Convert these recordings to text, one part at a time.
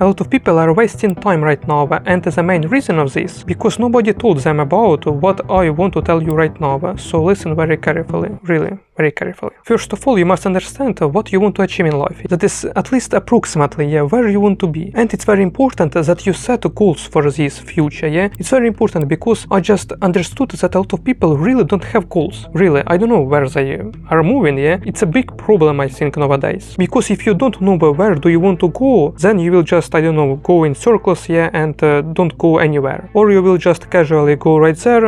A lot of people are wasting time right now, and the main reason of this, because nobody told them about what I want to tell you right now, so listen very carefully, really, very carefully. First of all, you must understand what you want to achieve in life. That is at least approximately, where you want to be. And it's very important that you set goals for this future, It's very important because I just understood that a lot of people really don't have goals. Really, I don't know where they are moving, It's a big problem, I think, nowadays. Because if you don't know where do you want to go, then you will just, I don't know, go in circles, and don't go anywhere. Or you will just casually go right there,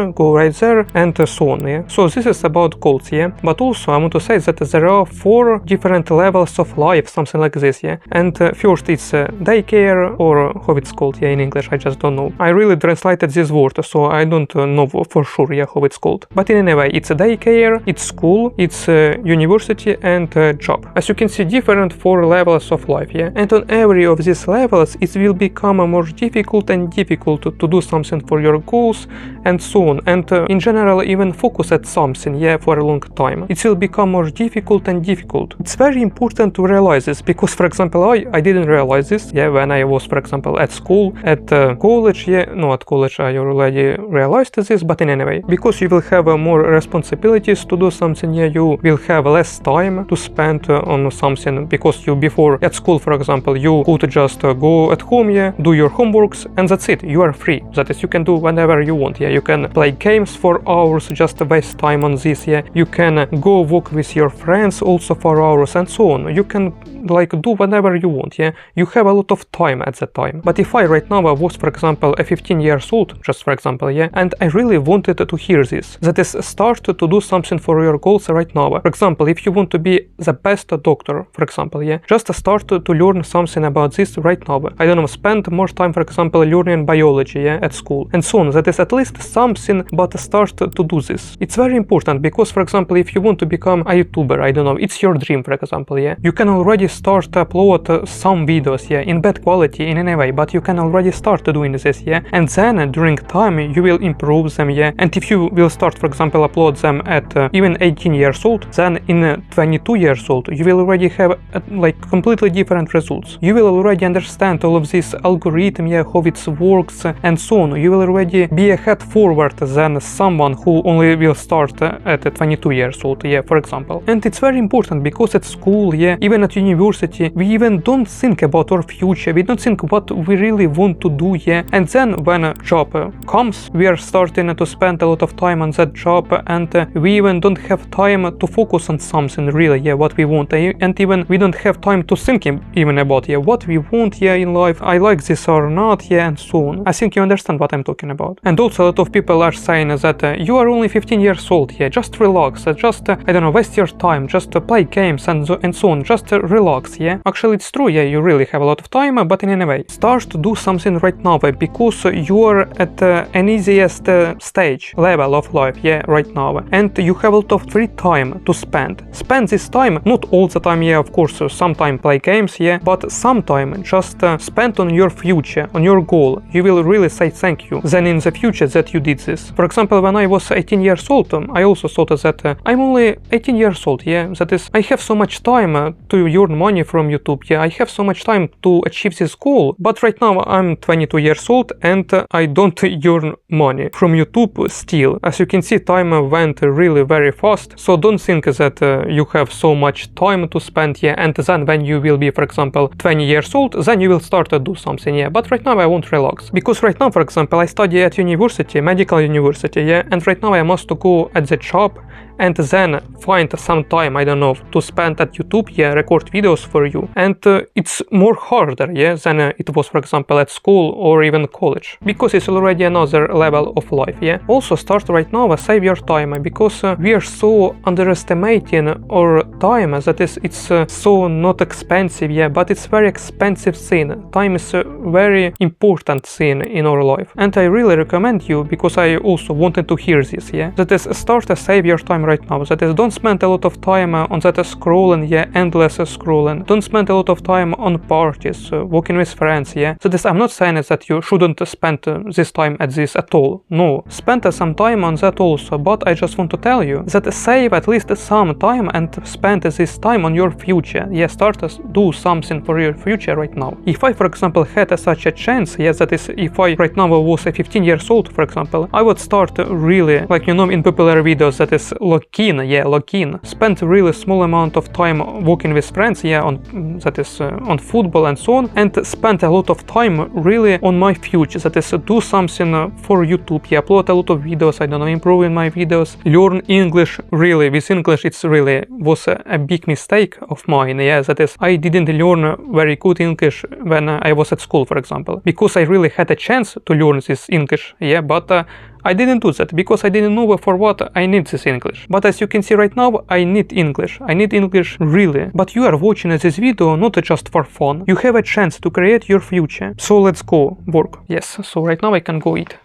and so on, So this is about goals, But also I want to say that there are 4 different levels of life, something like this, And first it's daycare, or how it's called, in English, I just don't know. I really translated this word, so I don't know for sure, how it's called. But in any way, it's a daycare, it's school, it's university, and job. As you can see, different 4 levels of life, And on every of these levels, it will become more difficult and difficult to do something for your goals, and so on. And in general, even focus at something, for a long time. It will become more difficult and difficult. It's very important to realize this, because, for example, I didn't realize this, when I was, for example, at school, at college, no, at college I already realized this, but in any way, because you will have more responsibilities to do something, you will have less time to spend on something, because you before at school, for example, you could just go at home, do your homeworks, and that's it. You are free. That is, you can do whenever you want. You can play games for hours, just waste time on this. You can go walk with your friends also for hours, and so on. You can do whatever you want. You have a lot of time at that time. But if I right now was, for example, a 15 years old, just for example, and I really wanted to hear this, that is, start to do something for your goals right now. For example, if you want to be the best doctor, for example, just start to learn something about this right now. I don't know, spend more time, for example, learning biology, at school, and so on. That is at least something, but start to do this. It's very important because, for example, if you want to become a YouTuber, I don't know, it's your dream, for example, you can already start to upload some videos, in bad quality in any way, but you can already start doing this, and then during time you will improve them, and if you will start, for example, upload them at even 18 years old, then in 22 years old you will already have completely different results. You will already understand all of this algorithm, how it works, and so on. You will already be ahead forward than someone who only will start at 22 years old, for example. And it's very important because at school, even at university, we even don't think about our future. We don't think what we really want to do, And then when a job comes, we are starting to spend a lot of time on that job, and we even don't have time to focus on something really, what we want. And even we don't have time to think even about, what we want, in life. I like this or not, and so on. I think you understand what I'm talking about. And also a lot of people are saying that you are only 15 years old, just relax, just, I don't know, waste your time, just play games and so on, just relax, Actually, it's true, you really have a lot of time, but in any way, start to do something right now, because you are at an easiest stage, level of life, right now, and you have a lot of free time to spend. Spend this time, not all the time, of course, sometime play games, but sometime just spend on your future, on your goal. You will really say thank you then in the future that you did this. For example, when I was 18 years old, I also thought that I'm only 18 years old, that is, I have so much time to earn money from YouTube, I have so much time to achieve this goal, but right now I'm 22 years old and I don't earn money from YouTube still. As you can see, time went really very fast, so don't think that you have so much time to spend, and then when you will be, for example, 20 years old, then you will start to do something, but right now I won't relax. Because right now, for example, I study at university, medical university, and right now I must go at the job and then find some time, I don't know, to spend at YouTube, record videos for you. And it's more harder, than it was, for example, at school or even college, because it's already another level of life, Also start right now, save your time, because we are so underestimating our time, that is, it's so not expensive, but it's very expensive thing. Time is a very important thing in our life. And I really recommend you, because I also wanted to hear this, that is, start to save your time right now. That is, don't spend a lot of time on that scrolling, yeah, endless scrolling. Don't spend a lot of time on parties, walking with friends, yeah. That is, I'm not saying that you shouldn't spend this time at this at all. No, spend some time on that also, but I just want to tell you that save at least some time and spend this time on your future. Yeah, start to do something for your future right now. If I, for example, had such a chance, yeah, that is, if I right now was 15 years old, for example, I would start really, like, you know, in popular videos, that is lock-in, yeah, lock-in. Spend really small amount of time walking with friends, yeah, on that is on football and so on, and spend a lot of time really on my future. That is, do something for YouTube, yeah, upload a lot of videos, I don't know, improving my videos, learn English. Really, with English, it's really was a big mistake of mine, yeah, that is, I didn't learn very good English when I was at school, for example, because I really had a chance to learn this English, yeah, but I didn't do that because I didn't know for what I need this English. But as you can see right now, I need English. I need English really. But you are watching this video not just for fun. You have a chance to create your future. So let's go work. Yes, so right now I can go eat.